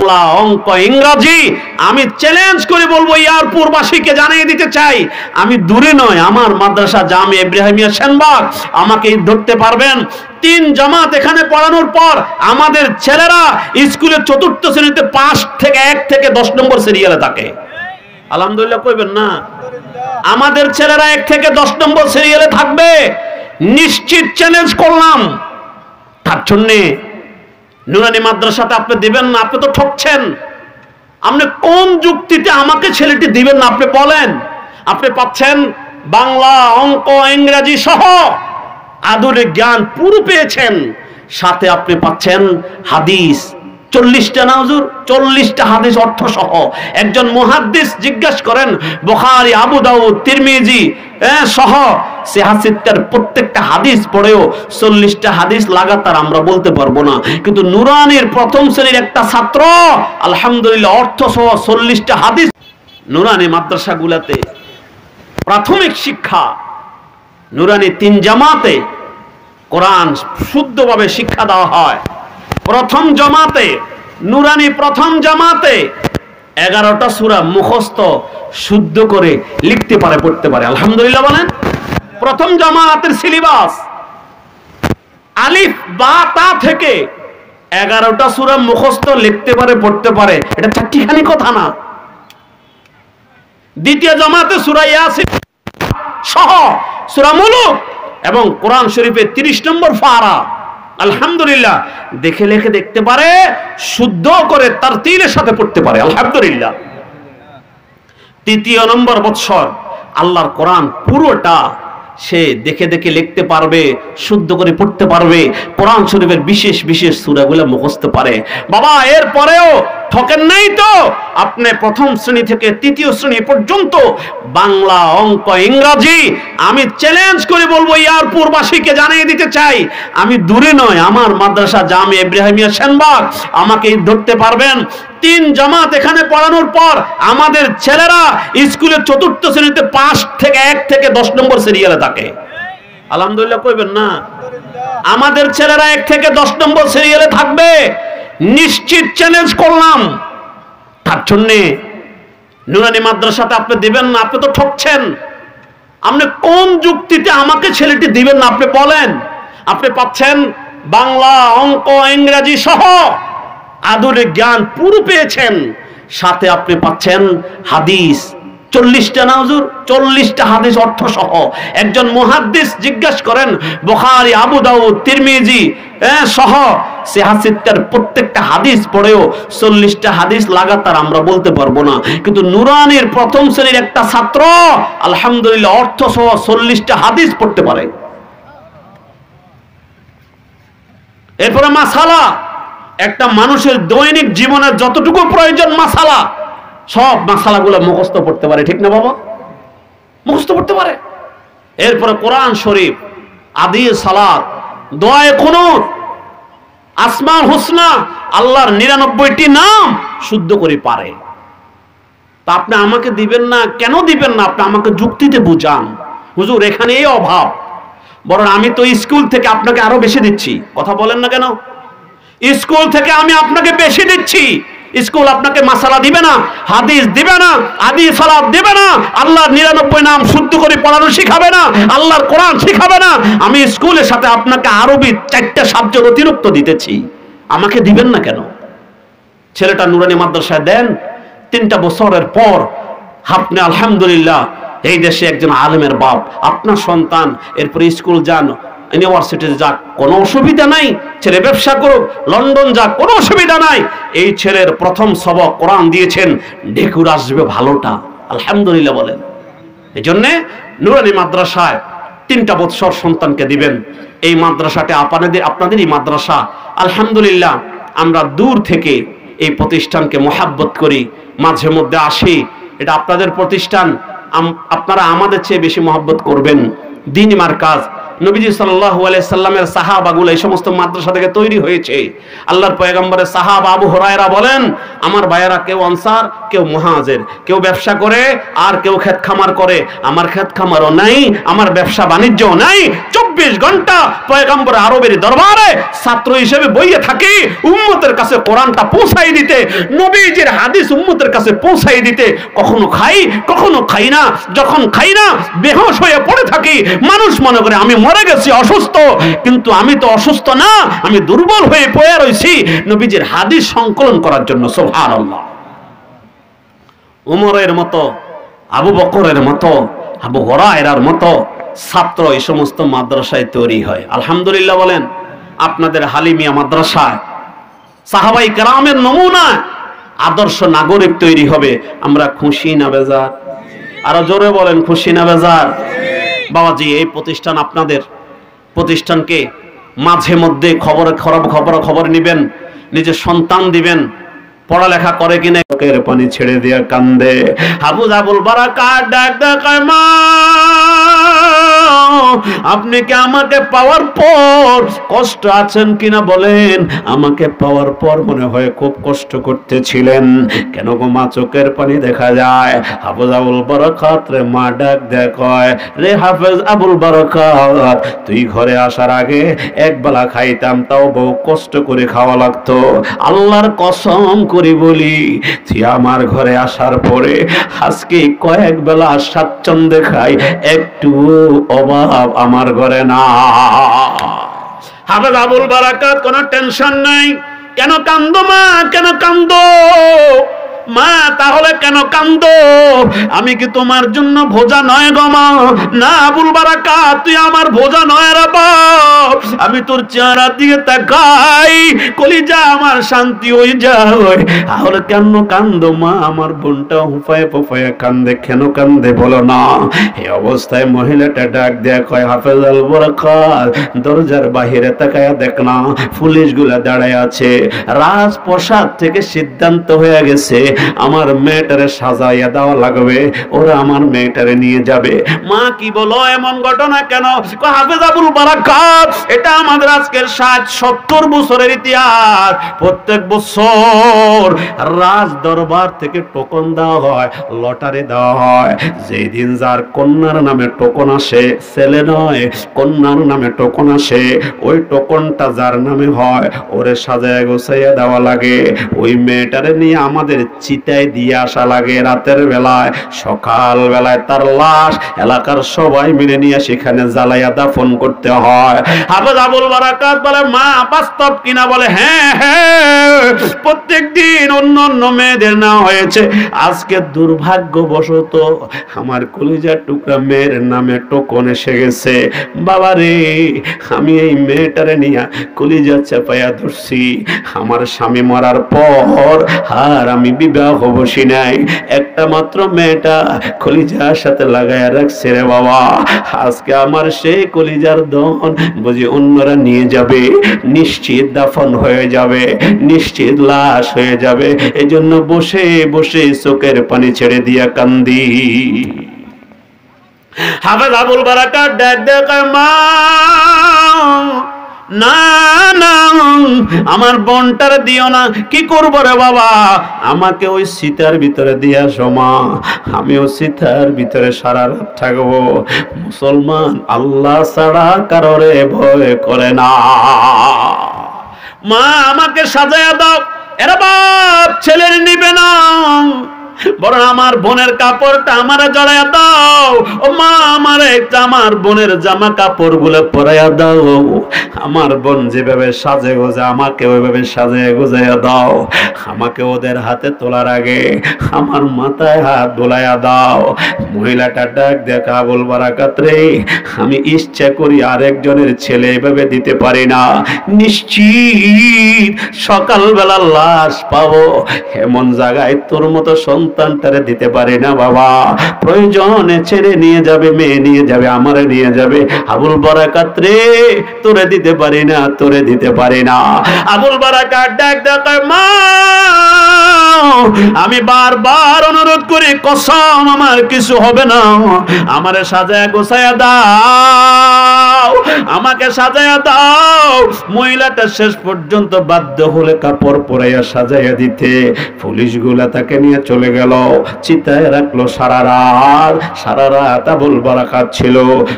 বাংলা, অঙ্ক, ইংরাজি আমি চ্যালেঞ্জ করে বলবো, ইয়ারপুরবাসীকে জানিয়ে দিতে চাই, আমি দূরে নয়, আমার মাদ্রাসা জামিয়া ইব্রাহিমিয়া সেনবাগ, আমাকে ধরতে পারবেন। 3 জামাত এখানে পড়ানোর পর আমাদের ছেলেরা স্কুলের 4র্থ শ্রেণীতে 1 থেকে 10 নম্বর সিরিয়ালে থাকে। আলহামদুলিল্লাহ কইবেন না? আমাদের ছেলেরা 1 থেকে 10 নম্বর সিরিয়ালে থাকবে, নিশ্চিত চ্যালেঞ্জ করলাম। তার জন্য নুরানি মাদ্রাসাতে আপনি দিবেন না, আপনি তো ঠকছেন। আপনি কোন যুক্তিতে আমাকে ছেলেটি দিবেন না আপনি বলেন? আপনি পাচ্ছেন বাংলা, অঙ্ক, ইংরেজি সহ আধুনিক জ্ঞান পুরো পেয়েছেন, সাথে আপনি পাচ্ছেন হাদিস 40টা না হুজুর, 40টা হাদিস অর্থ সহ। একজন মুহাদ্দিস জিজ্ঞাসা করেন বুখারী, আবু দাউদ, তিরমিজি সহ সিহাসিত্তার প্রত্যেকটা হাদিস পড়েও 40টা হাদিস লাগাতার আমরা বলতে পারবো না, কিন্তু নুরানির প্রথম শ্রেণীর একটা ছাত্র আলহামদুলিল্লাহ অর্থ সহ 40টা হাদিস। নুরানি মাদ্রাসাগুলোতে প্রাথমিক শিক্ষা নুরানি 3 জামাতে কোরআন শুদ্ধভাবে শিক্ষা দেওয়া হয়। প্রথম জামাতে, নুরানি প্রথম জামাতে 11টা সূরা মুখস্থ শুদ্ধ করে লিখতে পারে, পড়তে পারে। আলহামদুলিল্লাহ বলেন। প্রথম জামাতের সিলেবাস আলিফ বা তা থেকে 11টা সূরা মুখস্থ লিখতে পারে, পড়তে পারে, এটা চারটিখানি কথা না। দ্বিতীয় জামাতে সূরা ইয়াসিন সহ সূরা মুলুক এবং কোরআন শরীফের 30 নম্বর ফারা আলহামদুলিল্লাহ দেখে লিখে দেখতে পারে, শুদ্ধ করে তারতিলের সাথে পড়তে পারে। আলহামদুলিল্লাহ। তৃতীয় নম্বর বৎসর আল্লাহর কোরআন পুরোটা সে দেখে দেখে লিখতে পারবে, শুদ্ধ করে পড়তে পারবে, কোরআন শরীফের বিশেষ বিশেষ সূরাগুলো মুখস্থ পারে। বাবা এর পরেও ঠকেন নাই তো? আপনি প্রথম শ্রেণী থেকে 3য় শ্রেণী পর্যন্ত বাংলা, অঙ্ক, ইংরাজি আমি চ্যালেঞ্জ করে বলবো, ইয়ারপুরবাসীকে জানিয়ে দিতে চাই, আমি দূরে নয়, আমার মাদ্রাসা জামিয়া ইব্রাহিমিয়া সেনবাগ, আমাকে ধরতে পারবেন। 3 জামাত এখানে পড়ানোর পর আমাদের ছেলেরা স্কুলের 4র্থ শ্রেণীতে 1 থেকে 10 নম্বর সিরিয়ালে থাকে। আলহামদুলিল্লাহ কইবেন না? আমাদের ছেলেরা 1 থেকে 10 নম্বর সিরিয়ালে থাকবে, নিশ্চিত চ্যালেঞ্জ করলাম। তার জন্য নুরানি মাদ্রাসাতে আপনি দিবেন না, আপনি তো ঠকছেন। আপনি কোন যুক্তিতে আমাকে ছেলেটি দিবেন না আপনি বলেন? আপনি পাচ্ছেন বাংলা, অঙ্ক, ইংরেজি সহ আধুনিক জ্ঞান পুরো পেয়েছেন, সাথে আপনি পাচ্ছেন হাদিস 40টা না হুজুর, 40টা হাদিস অর্থ সহ। একজন মুহাদ্দিস জিজ্ঞাসা করেন বুখারী, আবু দাউদ, তিরমিজি সহ সিহাসিত্তার প্রত্যেকটা হাদিস পড়েও 40টা হাদিস লাগাতার আমরা বলতে পারবো না, কিন্তু নুরানির প্রথম শ্রেণীর একটা ছাত্র আলহামদুলিল্লাহ অর্থ সহ 40টা হাদিস পড়তে পারে। এরপরে মাসালা, একটা মানুষের দৈনিক জীবনের যতটুকু প্রয়োজন মাসালা, সব মাসালাগুলো মুখস্থ পড়তে পারে। ঠিক না বাবা? মুখস্থ পড়তে পারে। এরপরে কোরআন শরীফ, আদি সালাত, দোয়ায়ে কুনুত, আসমাউল হুসনা, আল্লাহর 99টি নাম শুদ্ধ করে পারে। তা আপনি আমাকে দিবেন না কেন? দিবেন না আপনি আমাকে যুক্তিতে বুঝান। হুজুর এখানে এই অভাব, বরং আমি তো স্কুল থেকে আপনাকে আরো বেশি দিচ্ছি। কথা বলেন না কেন? স্কুল থেকে আমি আপনাকে বেশি দিচ্ছি। স্কুল আপনাকে মাসালা দিবে না, হাদিস দিবে না, আদি সালাত দিবে না, আল্লাহর 99 নাম শুদ্ধ করে পড়ানো শিখাবে না, আল্লাহর কোরআন শিখাবে না। আমি স্কুলের সাথে আপনাকে আরবি 4টা সাবজেক্ট অতিরিক্ত দিতেছি, আমাকে দিবেন না কেন? ছেলেটা নুরানি মাদ্রাসায় দেন, 3টা বছরের পর আপনি আলহামদুলিল্লাহ এই দেশে একজন আলেমের বাপ, আপনার সন্তান এরপরে স্কুল যান, ইউনিভার্সিটিতে যাক, কোনো অসুবিধা নাই। ছেলে ব্যবসা করুক, লন্ডন যাক, কোনো অসুবিধা নাই। এই ছেলের প্রথম সবক কোরআন দিয়েছেন, ঢেকুর আসবে ভালোটা। আলহামদুলিল্লাহ বলেন। এই জন্যে নুরানি মাদ্রাসায় 3টা বৎসর সন্তানকে দিবেন। এই মাদ্রাসাটা আপনাদেরই মাদ্রাসা। আলহামদুলিল্লাহ আমরা দূর থেকে এই প্রতিষ্ঠানকে মহাব্বত করি, মাঝে মধ্যে আসি। এটা আপনাদের প্রতিষ্ঠান, আপনারা আমাদের চেয়ে বেশি মহাব্বত করবেন। দ্বীনি মার্কাজ নবীজি সাল্লাল্লাহু আলাইহি সাল্লামের সাহাবাগুলো এই সমস্ত মাদ্রাসা থেকে তৈরি হয়েছে। আল্লাহর পয়গম্বরের সাহাবা আবু হুরায়রা বলেন, আমার ভাইয়েরা কেউ আনসার, কেউ মুহাজির, কেউ ব্যবসা করে আর কেউ ক্ষেত খামার করে। আমার ক্ষেত খামারও নাই, আমার ব্যবসা বাণিজ্যও নাই। 24 ঘন্টা পয়গম্বর আরবের দরবারে ছাত্র হিসেবে বইয়ে থাকি উম্মতের কাছে কোরআনটা পৌঁছাই দিতে, নবীজির হাদিস উম্মতের কাছে পৌঁছাই দিতে। কখনো খাই, কখনো খাই না। যখন খাই না বেহুশ হয়ে পড়ে থাকি, মানুষ মনে করে আমি মরে গেছি, অসুস্থ। কিন্তু আমি তো অসুস্থ না, আমি দুর্বল হয়ে পড়ে রয়েছি নবীজির হাদিস সংকলন করার জন্য। সুবহানাল্লাহ। উমরের মতো, আবু বকরের মতো, আবু হুরায়রার মতো ছাত্র এই সমস্ত মাদ্রাসায় তৈরি হয়। আলহামদুলিল্লাহ বলেন। আপনাদের হালিমিয়া মাদ্রাসায় সাহাবাই কেরামের নমুনা আদর্শ নাগরিক তৈরি হবে। আমরা খুশি না বেজার? আরো জোরে বলেন, খুশি না বেজার? বাবাজি, এই প্রতিষ্ঠান আপনাদের। প্রতিষ্ঠানকে মাঝে মধ্যে খবর নিবেন, নিজের সন্তান দিবেন, পড়ালেখা করে কিনা। চোখের পানি ছেড়ে দিয়ে কান্দে। হাফেজ আবুল বারাকাত ডাক দেয়, মা আপনি কি আমাকে পাওয়ার পর কষ্ট আছেন কিনা বলেন। আমাকে পাওয়ার পর মনে হয় খুব কষ্ট করতেছিলেন। কেন গো মা? চোখের পানি দেখা যায়। হাফেজ আবুল বারাকাত রে মা ডাক দেয়, কয় রে হাফেজ আবুল বারাকাত, তুই ঘরে আসার আগে একবেলা খাইতাম, তাও বহু কষ্ট করে খাওয়া লাগতো। আল্লাহর কসম করে বলি, তুই আমার ঘরে আসার পরে আজকে কয়েক বেলা স্বাচ্ছন্দ্যে খাই, একটু অভাব আমার ঘরে না। হাফেজ আবুল বারাকাত কোনো টেনশন নাই। কেন কান্দো মা? কেন কান্দো মা? তাহলে কেন কান্দো? আমি কি তোমার জন্য ভোজা নয় গো মা? না আবুল বারাকাত, তুই আমার ভোজা নয় রে বাপ। আমি তোর চেহারা দিকে তাকাই, কলিজা আমার শান্তি হয়ে যায়। তাহলে কেন কান্দো মা? আমার বোনটা হুফায় ফুফায় কান্দে, কেন কান্দে বলো না? এই অবস্থায় মহিলাটা ডাক দেয়া কয়, হাফেজ আল বারাকাত, দরজার বাহিরে তাকায়া দেখ না, পুলিশ গুলা দাঁড়ায় আছে। রাজপ্রাসাদ থেকে সিদ্ধান্ত হয়ে গেছে আমার মেয়েটারে সাজাইয়া দেওয়া লাগবে, ওরা আমার মেয়েটারে নিয়ে যাবে। মা কি বলো, এমন ঘটনা কেন? হাফেজ আবুল বারাকাত, এটা আমাদের আজকের 60-70 বছরের ইতিহাস। প্রত্যেক বছর রাজ দরবার থেকে টোকন দেওয়া হয়, লটারি দেওয়া হয়। যেই দিন যার কন্যার নামে টোকন আসে, ছেলে নয় কন্যার নামে টোকন আসে, ওই টোকনটা যার নামে হয় ওরে সাজায় গোছাইয়া দেওয়া লাগে। ওই মেয়েটারে নিয়ে আমাদের চিতায় দিয়ে আসা লাগে রাতের বেলায়। সকাল বেলায় তার লাশ এলাকার সবাই মিলে নিয়ে সেখানে জ্বালাইয়া দাফন করতে হয়। হাফেজ আবুল বারাকাত বলে, মা বাস্তব কিনা? বলে হ্যাঁ হ্যাঁ, প্রত্যেক দিন অন্য অন্য মেয়েদের না হয়েছে, আজকে দুর্ভাগ্যবশত আমার কলিজার টুকরা মেয়ের নামে টোকন এসে গেছে। বাবা রে, আমি এই মেয়েটারে নিয়ে কলিজা চাপাইয়া ধরছি। আমার স্বামী মরার পর আর আমি বিবাহ বসি নাই, একটা মাত্র মেয়েটা কলিজার সাথে লাগাইয়া রাখছে রে বাবা। আজকে আমার সেই কলিজার দহন বুঝি অন্যরা নিয়ে যাবে, নিশ্চিত দাফন হয়ে যাবে, নিশ্চিত লাশ হয়ে যাবে। এই জন্য বসে বসে চোখের পানি ছেড়ে দিয়া কান্দি। হাফেজ আবুল বারাকাত ডাক দেয়, মা না না, আমার বোনটার দিও না। কি করবো রে বাবা? আমাকে ওই সীতার ভিতরে দিয়ে আসো মা, আমিও সীতার ভিতরে সারা রাত থাকবো। মুসলমান আল্লাহ ছাড়া কারোরে ভয় করে না। মা আমাকে সাজায়া দাও। এরা বাপ ছেলের নিবে না, বরং আমার বোনের কাপড়টা আমারে জড়াইয়া দাও। ও মা, আমার বোনের জামা কাপড় গুলো পরাইয়া দাও। আমার বোন যেভাবে সাজে গোজে, আমাকে ওইভাবে সাজে গোজাইয়া দাও। আমাকে ওদের হাতে তোলার আগে আমার মাথায় হাত দোলাইয়া দাও। মহিলাটা ডাক দেখা, আবুল বারাকাত রে, আমি ইচ্ছা করি আরেকজনের ছেলে এভাবে দিতে পারি না। নিশ্চিত সকালবেলা লাশ পাবো এমন জায়গায় তোর মতো সন্তানটারে দিতে পারি না বাবা। প্রয়োজনে ছেড়ে নিয়ে যাবে, মেয়ে নিয়ে যাবে, আমারে নিয়ে যাবে। আবুল বারাকাত রে, তোরে দিতে পারি না, তোরে দিতে পারি না। আবুল বারাকাত ডাক দেয়, মা আমি বারবার অনুরোধ করি, কসম আমার কিছু হবে না, আমারে সাজায় গোছায়া দাও। আমাকে সাজায়া দাও। মহিলাটা শেষ পর্যন্ত বাধ্য হলে কাপড় পরাইয়া সাজাইয়া দিতে। পুলিশগুলা তাকে নিয়ে চলে গেল, চিতায় রাখলো সারা রাত আবুল বারাকাত ছিল।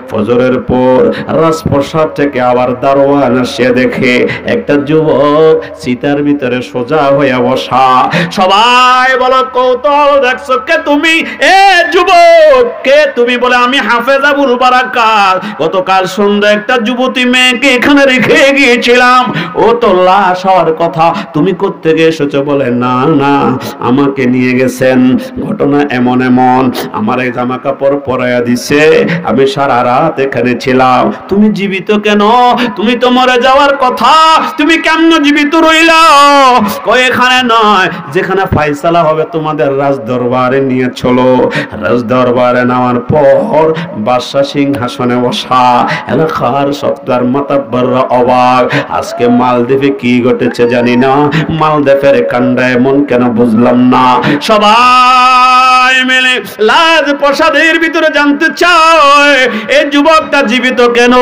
ফজরের পর রাজপ্রাসাদ থেকে আবার দারোয়ান আসিয়া দেখে একটা যুবক চিতার ভিতরে সোজা হইয়া বসা। সবাই বলো কৌতূহল দেখছো, কে তুমি? এ যুবক কে তুমি? বলে আমি হাফেজ আবুল বারাকাত, গতকাল সন্ধ্যা একটা যুবতী মেয়েকে এখানে রেখে গিয়েছিলাম, ও তো লাশ হওয়ার কথা, তুমি কোত্থেকে এসেছো? বলে না না, আমাকে নিয়ে গেছেন, ঘটনা এমন আমার এই জামা কাপড় পরাইয়া দিছে, আমি সারা রাত এখানে ছিলাম। তুমি জীবিত কেন? তুমি তো মরে যাওয়ার কথা, তুমি কেমন জীবিত রইলা? কই এখানে নয়, যেখানে ফায়সালা হবে তোমাদের রাজ দরবারে নিয়ে চলো। রাজ দরবারে নেওয়ার পর বাদশা সিংহাসনে বসা। এলাকার সপ্তাহের মাতাব্বররা অবাক, আজকে মালদ্বীপে কি ঘটেছে জানি না, মালদ্বীপের কাণ্ড এমন কেন বুঝলাম না। সবাই মিলে লাজ প্রসাদের ভিতরে জানতে চায় এই যুবকটা জীবিত কেন।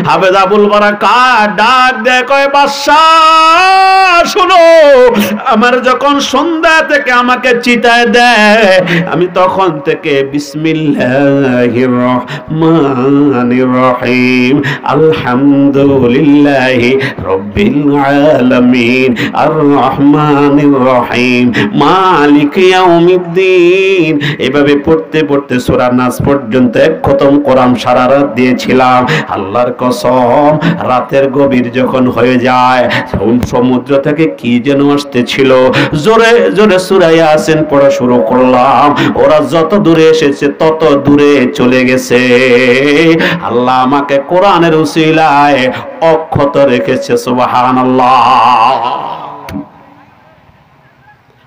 হাফেজ আবুল বারাকাত ডাক দেয়, কয় বাদশাহ শোনো, আমার যখন সন্ধ্যা থেকে আমাকে চিতায় দেয়, আমি তখন থেকে বিসমিল্লাহির রহমানির রহিম আলহামদুলিল্লাহি রাব্বিল আলামিন আর রহমানির রহিম মালিক ইয়াউমিদ্দিন এভাবে পড়তে পড়তে সূরা নাস পর্যন্ত এক খতম কোরআন সারা রাত দিয়েছিলাম। আল্লাহর কসম, রাতের গভীর যখন হয়ে যায়, সমুদ্র থেকে কি যেন আসতেছিল, জোরে জোরে সূরা ইয়াসিন পড়া শুরু করলাম। ওরা যত দূরে এসেছে তত দূরে চলে গেছে। আল্লাহ আমাকে কোরআনের উসিলায় অক্ষত রেখেছে, সুবহানাল্লাহ।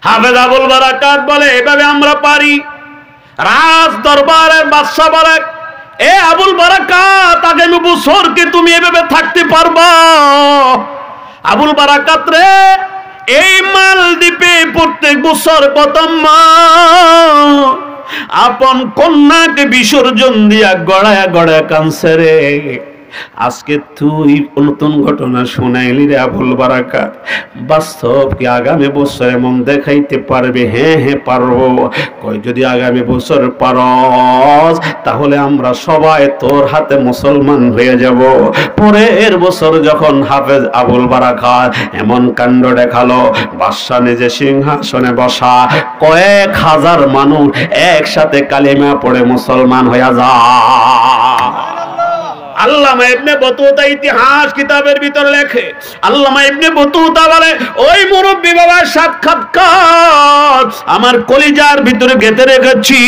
হাফেজ আবুল বারাকাত বলে, এভাবে আমরা পারি। রাজ দরবারের বাদশা বলে, এ আবুল বারাকাত, আগামী বছর কি তুমি এভাবে থাকতে পারবা? আবুল বারাকাত রে, এই মালদ্বীপে প্রত্যেক বছর প্রথম আপন কন্যাকে বিসর্জন দিয়া গড়ায়া গড়ায়া কানছে রে। আজকে তুই নতুন ঘটনা শোনাইলি রে আবুল বারাকাত, বাস্তব কি আগামী বছর এমন দেখাইতে পারবে? হ্যাঁ হ্যাঁ পারবো। কই যদি আগামী বছর পারস, তাহলে আমরা সবাই তোর হাতে মুসলমান হয়ে যাব। পরের বছর যখন হাফেজ আবুল বারাকাত এমন কাণ্ড দেখালো, বাদশা নিজে সিংহাসনে বসা, কয়েক হাজার মানুষ একসাথে কালিমা পড়ে মুসলমান হয়ে যায়। আল্লামা ইবনে বতুতা ইতিহাস কিতাবের ভিতর লেখে, আল্লামা ইবনে বতুতা বলে, ওই মুরব্বী বাবার সাক্ষাৎকার আমার কলিজার ভিতরে গেঁথে রেখেছি।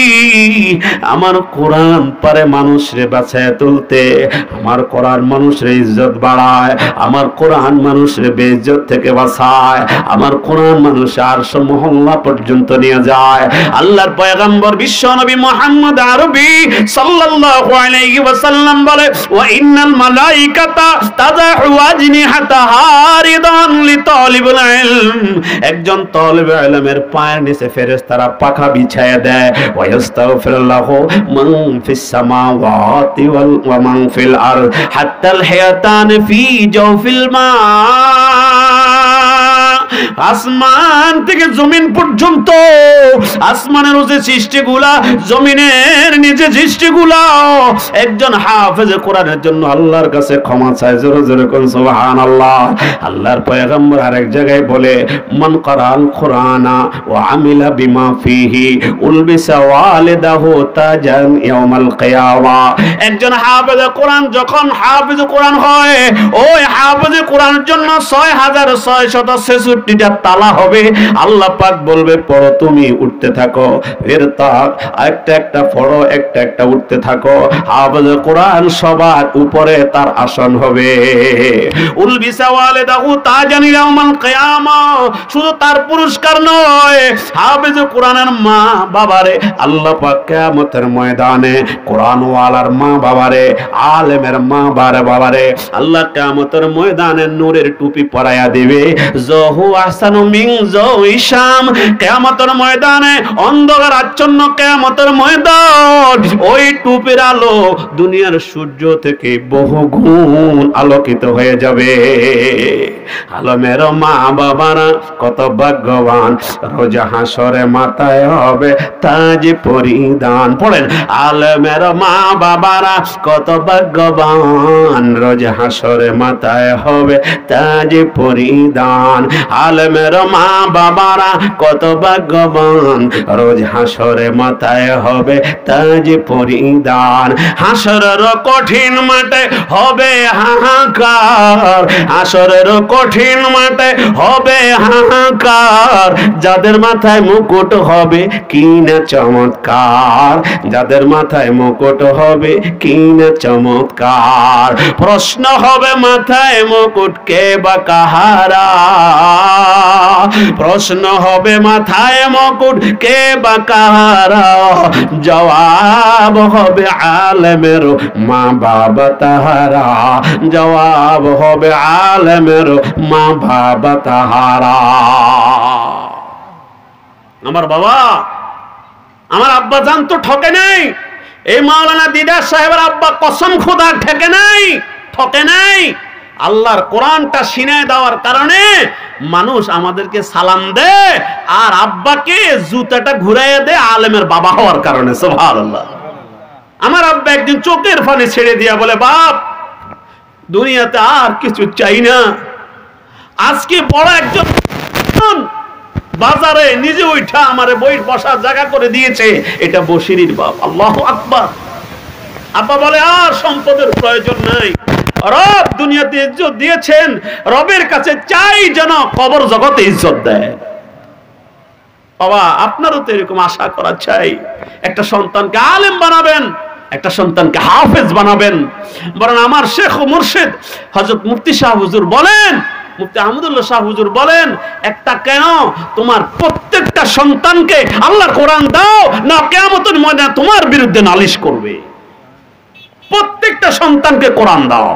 আমার কোরআন পারে মানুষরে বাঁচায় তুলতে, আমার কোরআন মানুষরে ইজ্জত বাড়ায়, আমার কোরআন মানুষরে বেইজ্জত থেকে বাঁচায়, আমার কোরআন মানুষ আরশ মহল্লা পর্যন্ত নিয়ে যায়। আল্লাহর পয়গম্বর বিশ্ব নবী মুহাম্মদ আরবি সাল্লাল্লাহু আলাইহি ওয়াসাল্লাম বলে, ইন্নাল মালাইকাতা তাযাহু আজনিহাতাহা রিদান লিতালিবিল ইলম, একজন তালিবে ইলমের পায়ের নিচে ফেরেশতারা পাখা বিছায়া দেয়। ওয়া ইস্তাগফিরুল্লাহু মান ফিস সামাওয়াতি ওয়া মান ফিল আরদ হাত্তাল হায়াতান ফি জাওফিল মা, আসমান থেকে জমিন পর্যন্ত, আসমানের যে সৃষ্টিগুলা, জমিনের নিচে সৃষ্টিগুলা, একজন হাফেজ কোরআনের জন্য আল্লাহর কাছে ক্ষমা চায়। জোরে জোরে কোন সুবহানাল্লাহ। আল্লাহর পয়গম্বর আরেক জায়গায় বলে, মান কারাল কুরআনা ওয়া আমিলা বিমা ফিহি উলবিসা ওয়ালিদাহু তাজান ইয়াউমাল কিয়ামা, একজন হাফেজ কোরআন যখন হাফেজ কোরআন হয়, ওই হাফেজ কোরআনের জন্য 6666টা তালা হবে। আল্লাহ পাক বলবে, পড়ো তুমি, উঠতে থাকো, এর তাক একটা একটা পড়ো, একটা একটা উঠতে থাকো। হাফেজ কোরআন সবার উপরে তার আসন হবে। উলবিসা ওয়ালিদাহু তাজান ইয়াউমাল কিয়ামা, শুধু তার পুরস্কার নয়, হাফেজ কোরআনের মা বাবারে আল্লাহ পাক কিয়ামতের ময়দানে, কোরআন ওয়ালার মা বাবারে, আলেমের মা বাবারে আল্লাহ কিয়ামতের ময়দানে নূরের টুপি পরায়া দিবে। জহু আহসানু মিন যাওই শাম। কিয়ামতের ময়দানে অন্ধকার আচ্ছন্ন কিয়ামতের ময়দান, ওই টুপির আলো দুনিয়ার সূর্য থেকে বহু গুণ আলোকিত হয়ে যাবে। আলমের মা বাবারা কত ভাগ্যবান, রোজ হাসরে মাথায় হবে তাজ পরিধান। পড়েন, আলমের মা বাবারা কত ভাগ্যবান, রোজ হাসরে মাথায় হবে তাজ পরিধান। আলমের মা বাবারা কত ভাগ্যবান, রোজ হাসরে মাথায় হবে তাজ পরিধান। হাসরের কঠিন মাঠে হবে হাহাকার, হাসরের কঠিন মাঠে হবে হাহাকার। যাদের মাথায় মুকুট হবে কি না চমৎকার, যাদের মাথায় মুকুট হবে কি না চমৎকার। প্রশ্ন হবে মাথায় মুকুট কে বা কাহারা, প্রশ্ন হবে মাথায় মুকুট কে বা কাহারা। জবাব হবে আলেমের মা বাবা তাহারা, জবাব হবে আলেমের মা বাবা তাহারা। আমার বাবা, আমার আব্বা জান তো ঠকে নাই। এই মাওলানা দিদার সাহেবের আব্বা কসম খোদা ঠকে নাই, ঠকে নাই। আল্লাহর কোরআনটা সিনায় দেওয়ার কারণে মানুষ আমাদেরকে সালাম দেয়, আর আব্বাকে জুতাটা ঘুরাইয়া দেয় আলেমের বাবা হওয়ার কারণে। সুবহানাল্লাহ। আমার আব্বা একদিন চোখের পানি ছেড়ে দিয়া বলে, বাপ দুনিয়াতে আর কিছু চাই না। আজকে বড় একজন বাজারে নিজে উঠা আমারে বইয়ের বসার জায়গা করে দিয়েছে, এটা বশিরির বাপ। আল্লাহু আকবার। আব্বা বলে, আর সম্পদের প্রয়োজন নাই, রব দুনিয়াতে ইজ্জত দিয়েছেন, রবের কাছে চাই যেন কবর জগতে ইজ্জত দেয়। বাবা, আপনারও তো এরকম আশা করা চাই, একটা সন্তানকে আলেম বানাবেন, একটা সন্তানকে হাফেজ বানাবেন। বরং আমার শেখ ও মুর্শিদ হযরত মুফতি শাহ হুজুর বলেন, মুফতি আহমদুল্লাহ শাহ হুজুর বলেন, একটা কেন তোমার প্রত্যেকটা সন্তানকে আল্লাহ কোরআন দাও, না কিয়ামতের ময়দানে তোমার বিরুদ্ধে নালিশ করবে। প্রত্যেকটা সন্তানকে কোরআন দাও।